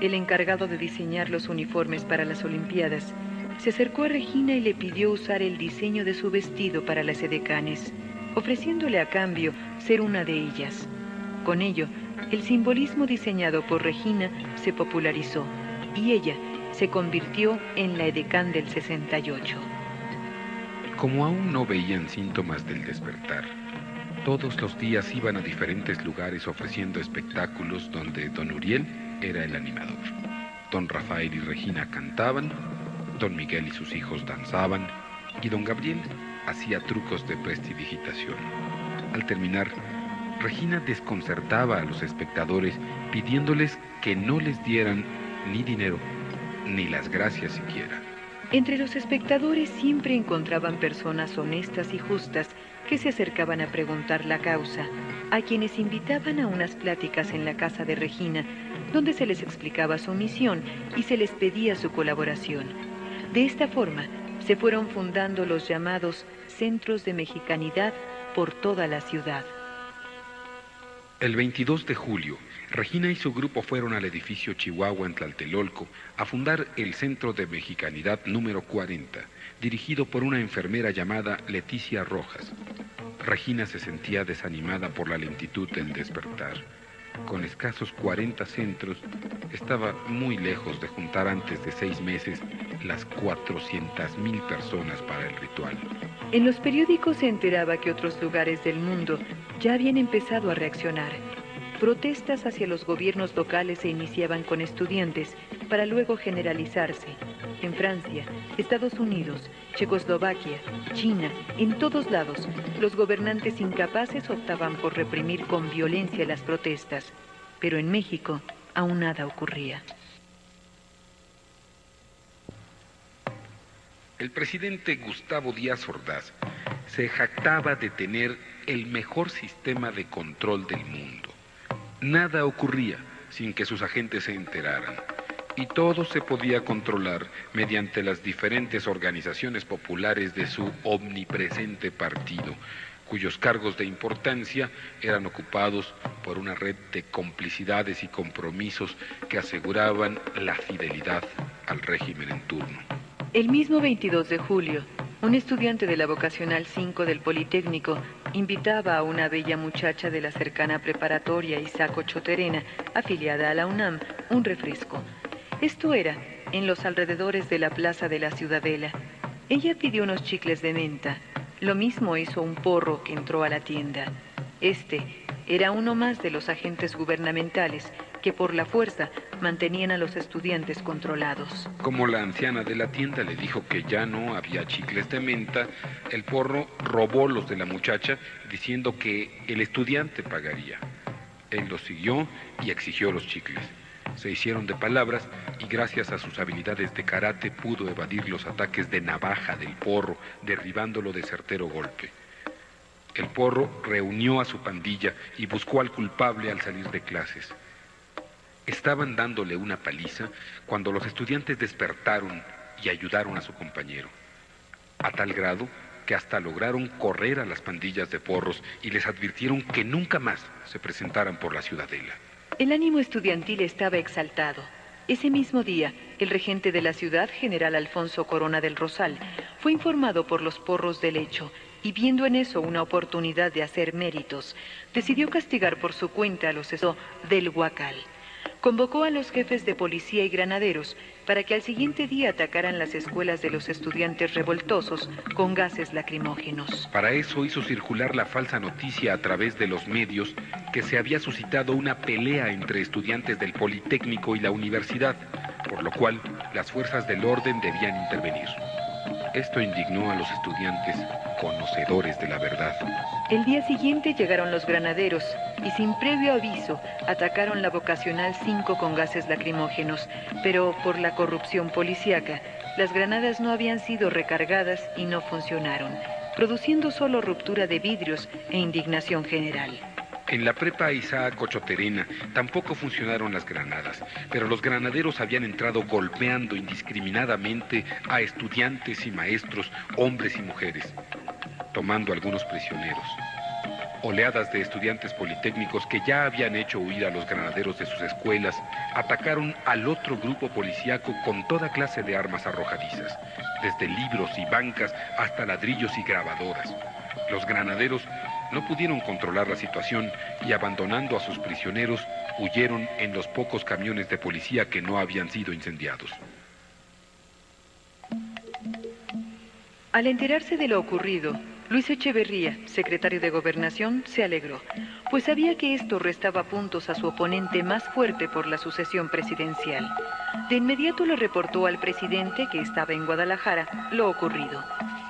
el encargado de diseñar los uniformes para las Olimpiadas, se acercó a Regina y le pidió usar el diseño de su vestido para las edecanes, ofreciéndole a cambio ser una de ellas. Con ello, el simbolismo diseñado por Regina se popularizó y ella se convirtió en la edecán del 68. Como aún no veían síntomas del despertar, todos los días iban a diferentes lugares ofreciendo espectáculos donde don Uriel era el animador. Don Rafael y Regina cantaban, don Miguel y sus hijos danzaban y don Gabriel hacía trucos de prestidigitación. Al terminar, Regina desconcertaba a los espectadores pidiéndoles que no les dieran ni dinero ni las gracias siquiera. Entre los espectadores siempre encontraban personas honestas y justas que se acercaban a preguntar la causa, a quienes invitaban a unas pláticas en la casa de Regina, donde se les explicaba su misión y se les pedía su colaboración. De esta forma, se fueron fundando los llamados Centros de Mexicanidad por toda la ciudad. El 22 de julio, Regina y su grupo fueron al edificio Chihuahua en Tlatelolco a fundar el Centro de Mexicanidad número 40, dirigido por una enfermera llamada Leticia Rojas. Regina se sentía desanimada por la lentitud del despertar. Con escasos 40 centros, estaba muy lejos de juntar antes de 6 meses las 400,000 personas para el ritual. En los periódicos se enteraba que otros lugares del mundo ya habían empezado a reaccionar. Protestas hacia los gobiernos locales se iniciaban con estudiantes para luego generalizarse. En Francia, Estados Unidos, Checoslovaquia, China, en todos lados, los gobernantes incapaces optaban por reprimir con violencia las protestas. Pero en México aún nada ocurría. El presidente Gustavo Díaz Ordaz se jactaba de tener el mejor sistema de control del mundo. Nada ocurría sin que sus agentes se enteraran, y todo se podía controlar mediante las diferentes organizaciones populares de su omnipresente partido, cuyos cargos de importancia eran ocupados por una red de complicidades y compromisos que aseguraban la fidelidad al régimen en turno. El mismo 22 de julio, un estudiante de la Vocacional 5 del Politécnico invitaba a una bella muchacha de la cercana preparatoria Isaac Ochoterena, afiliada a la UNAM, un refresco. Esto era en los alrededores de la Plaza de la Ciudadela. Ella pidió unos chicles de menta. Lo mismo hizo un porro que entró a la tienda. Este era uno más de los agentes gubernamentales que por la fuerza mantenían a los estudiantes controlados. Como la anciana de la tienda le dijo que ya no había chicles de menta, el porro robó los de la muchacha diciendo que el estudiante pagaría. Él los siguió y exigió los chicles. Se hicieron de palabras y gracias a sus habilidades de karate pudo evadir los ataques de navaja del porro, derribándolo de certero golpe. El porro reunió a su pandilla y buscó al culpable al salir de clases. Estaban dándole una paliza cuando los estudiantes despertaron y ayudaron a su compañero, a tal grado que hasta lograron correr a las pandillas de porros y les advirtieron que nunca más se presentaran por la ciudadela. El ánimo estudiantil estaba exaltado. Ese mismo día, el regente de la ciudad, general Alfonso Corona del Rosal, fue informado por los porros del hecho y viendo en eso una oportunidad de hacer méritos, decidió castigar por su cuenta a los del Huacal. Convocó a los jefes de policía y granaderos para que al siguiente día atacaran las escuelas de los estudiantes revoltosos con gases lacrimógenos. Para eso hizo circular la falsa noticia a través de los medios que se había suscitado una pelea entre estudiantes del Politécnico y la universidad, por lo cual las fuerzas del orden debían intervenir. Esto indignó a los estudiantes conocedores de la verdad. El día siguiente llegaron los granaderos y sin previo aviso atacaron la Vocacional 5 con gases lacrimógenos, pero por la corrupción policíaca, las granadas no habían sido recargadas y no funcionaron, produciendo solo ruptura de vidrios e indignación general. En la prepa Isaac Ochoterena tampoco funcionaron las granadas, pero los granaderos habían entrado golpeando indiscriminadamente a estudiantes y maestros, hombres y mujeres, tomando algunos prisioneros. Oleadas de estudiantes politécnicos que ya habían hecho huir a los granaderos de sus escuelas atacaron al otro grupo policíaco con toda clase de armas arrojadizas, desde libros y bancas hasta ladrillos y grabadoras. Los granaderos no pudieron controlar la situación y, abandonando a sus prisioneros, huyeron en los pocos camiones de policía que no habían sido incendiados. Al enterarse de lo ocurrido, Luis Echeverría, secretario de Gobernación, se alegró, pues sabía que esto restaba puntos a su oponente más fuerte por la sucesión presidencial. De inmediato le reportó al presidente, que estaba en Guadalajara, lo ocurrido.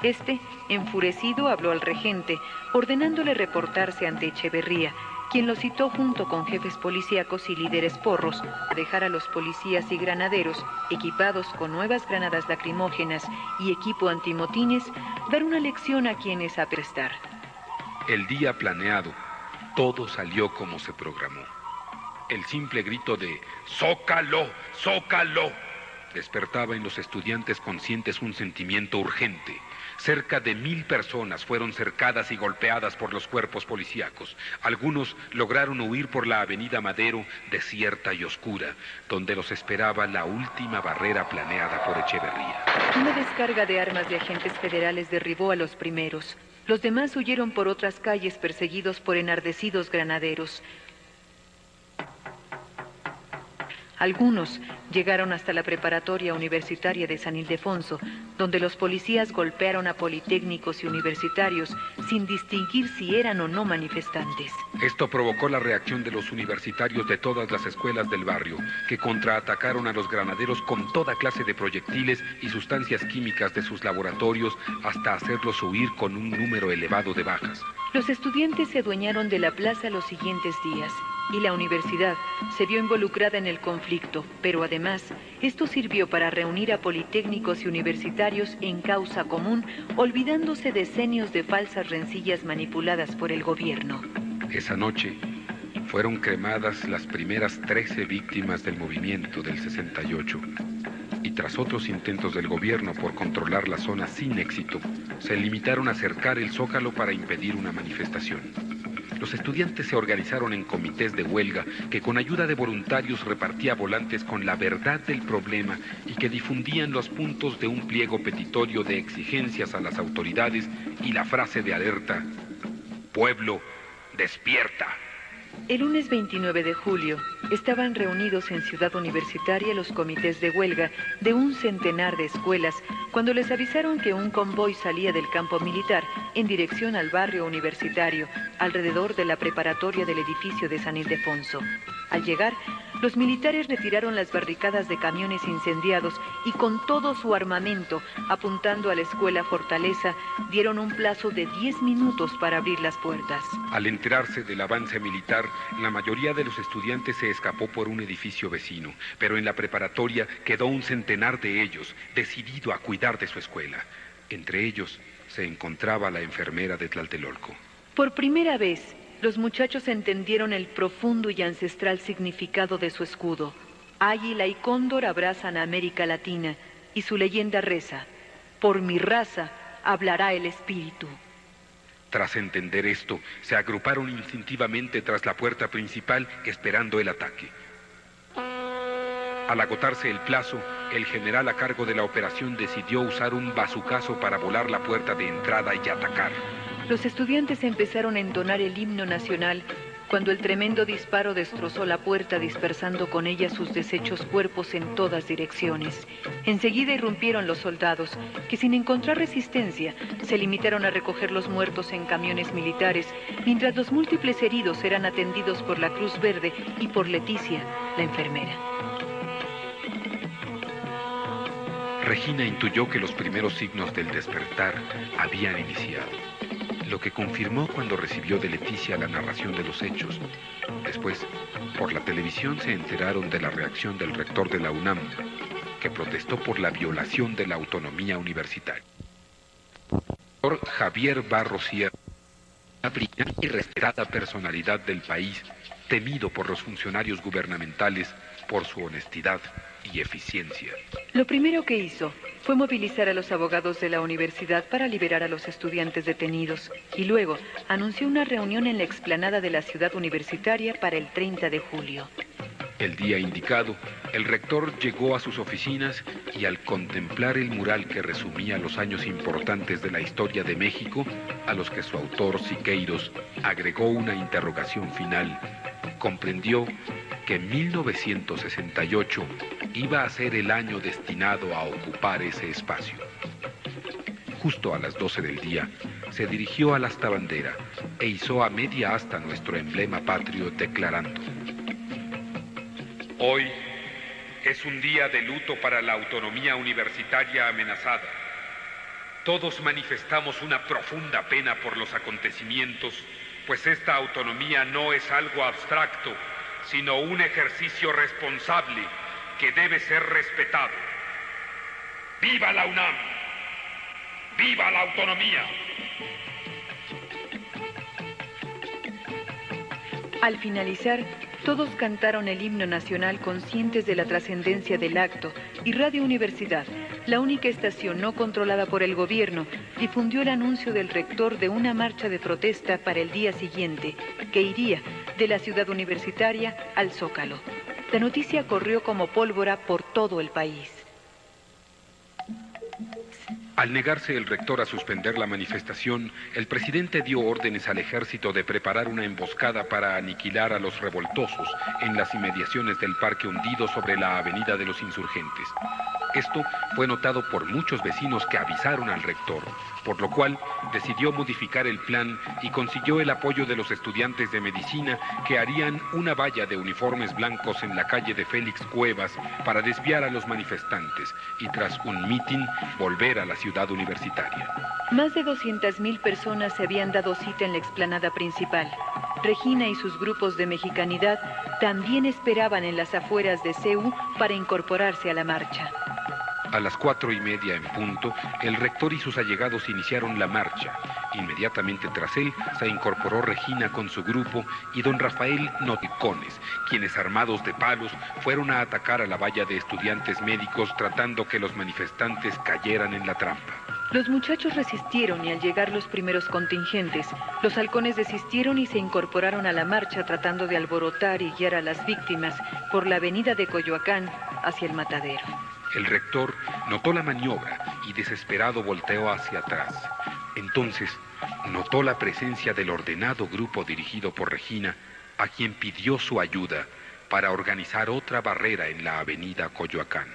Este, enfurecido, habló al regente, ordenándole reportarse ante Echeverría, quien lo citó junto con jefes policíacos y líderes porros a dejar a los policías y granaderos, equipados con nuevas granadas lacrimógenas y equipo antimotines, dar una lección a quienes aprestar. El día planeado, todo salió como se programó. El simple grito de ¡Zócalo! ¡Zócalo! Despertaba en los estudiantes conscientes un sentimiento urgente. Cerca de 1000 personas fueron cercadas y golpeadas por los cuerpos policíacos. Algunos lograron huir por la avenida Madero, desierta y oscura, donde los esperaba la última barrera planeada por Echeverría. Una descarga de armas de agentes federales derribó a los primeros. Los demás huyeron por otras calles perseguidos por enardecidos granaderos. Algunos llegaron hasta la preparatoria universitaria de San Ildefonso, donde los policías golpearon a politécnicos y universitarios sin distinguir si eran o no manifestantes. Esto provocó la reacción de los universitarios de todas las escuelas del barrio, que contraatacaron a los granaderos con toda clase de proyectiles y sustancias químicas de sus laboratorios hasta hacerlos huir con un número elevado de bajas. Los estudiantes se adueñaron de la plaza los siguientes días y la universidad se vio involucrada en el conflicto, pero además esto sirvió para reunir a politécnicos y universitarios en causa común, olvidándose decenios de falsas rencillas manipuladas por el gobierno. Esa noche fueron cremadas las primeras 13 víctimas del movimiento del 68. Y tras otros intentos del gobierno por controlar la zona sin éxito, se limitaron a cercar el Zócalo para impedir una manifestación. Los estudiantes se organizaron en comités de huelga que con ayuda de voluntarios repartía volantes con la verdad del problema y que difundían los puntos de un pliego petitorio de exigencias a las autoridades y la frase de alerta: «Pueblo, despierta». El lunes 29 de julio estaban reunidos en Ciudad Universitaria los comités de huelga de un centenar de escuelas cuando les avisaron que un convoy salía del campo militar en dirección al barrio universitario, alrededor de la preparatoria del edificio de San Ildefonso. Al llegar, los militares retiraron las barricadas de camiones incendiados y con todo su armamento, apuntando a la escuela Fortaleza, dieron un plazo de 10 minutos para abrir las puertas. Al enterarse del avance militar, la mayoría de los estudiantes se escapó por un edificio vecino, pero en la preparatoria quedó un centenar de ellos, decidido a cuidar de su escuela. Entre ellos se encontraba la enfermera de Tlatelolco. Por primera vez, los muchachos entendieron el profundo y ancestral significado de su escudo. Águila y cóndor abrazan a América Latina y su leyenda reza: «Por mi raza hablará el espíritu». Tras entender esto, se agruparon instintivamente tras la puerta principal esperando el ataque. Al agotarse el plazo, el general a cargo de la operación decidió usar un bazucazo para volar la puerta de entrada y atacar. Los estudiantes empezaron a entonar el himno nacional cuando el tremendo disparo destrozó la puerta, dispersando con ella sus deshechos cuerpos en todas direcciones. Enseguida irrumpieron los soldados, que sin encontrar resistencia, se limitaron a recoger los muertos en camiones militares, mientras los múltiples heridos eran atendidos por la Cruz Verde y por Leticia, la enfermera. Regina intuyó que los primeros signos del despertar habían iniciado, lo que confirmó cuando recibió de Leticia la narración de los hechos. Después, por la televisión se enteraron de la reacción del rector de la UNAM, que protestó por la violación de la autonomía universitaria. El doctor Javier Barros Sierra, una brillante y respetada personalidad del país, temido por los funcionarios gubernamentales, por su honestidad y eficiencia. Lo primero que hizo fue movilizar a los abogados de la universidad para liberar a los estudiantes detenidos y luego anunció una reunión en la explanada de la ciudad universitaria para el 30 de julio. El día indicado, el rector llegó a sus oficinas y al contemplar el mural que resumía los años importantes de la historia de México, a los que su autor Siqueiros agregó una interrogación final, comprendió que 1968 iba a ser el año destinado a ocupar ese espacio. Justo a las 12 del día, se dirigió a la asta bandera e izó a media asta nuestro emblema patrio declarando: hoy es un día de luto para la autonomía universitaria amenazada. Todos manifestamos una profunda pena por los acontecimientos, pues esta autonomía no es algo abstracto, sino un ejercicio responsable que debe ser respetado. ¡Viva la UNAM! ¡Viva la autonomía! Al finalizar, todos cantaron el himno nacional conscientes de la trascendencia del acto y Radio Universidad, la única estación no controlada por el gobierno, difundió el anuncio del rector de una marcha de protesta para el día siguiente, que iría de la ciudad universitaria al Zócalo. La noticia corrió como pólvora por todo el país. Al negarse el rector a suspender la manifestación, el presidente dio órdenes al ejército de preparar una emboscada para aniquilar a los revoltosos en las inmediaciones del parque hundido sobre la avenida de los Insurgentes. Esto fue notado por muchos vecinos que avisaron al rector, por lo cual decidió modificar el plan y consiguió el apoyo de los estudiantes de medicina que harían una valla de uniformes blancos en la calle de Félix Cuevas para desviar a los manifestantes y tras un mitin volver a la ciudad universitaria. Más de 200,000 personas se habían dado cita en la explanada principal. Regina y sus grupos de mexicanidad también esperaban en las afueras de CEU para incorporarse a la marcha. A las 4:30 en punto, el rector y sus allegados iniciaron la marcha. Inmediatamente tras él se incorporó Regina con su grupo y don Rafael Noticones, quienes armados de palos fueron a atacar a la valla de estudiantes médicos tratando que los manifestantes cayeran en la trampa. Los muchachos resistieron y al llegar los primeros contingentes, los halcones desistieron y se incorporaron a la marcha tratando de alborotar y guiar a las víctimas por la avenida de Coyoacán hacia el matadero. El rector notó la maniobra y desesperado volteó hacia atrás. Entonces notó la presencia del ordenado grupo dirigido por Regina, a quien pidió su ayuda para organizar otra barrera en la avenida Coyoacán.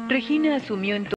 Regina asumió entonces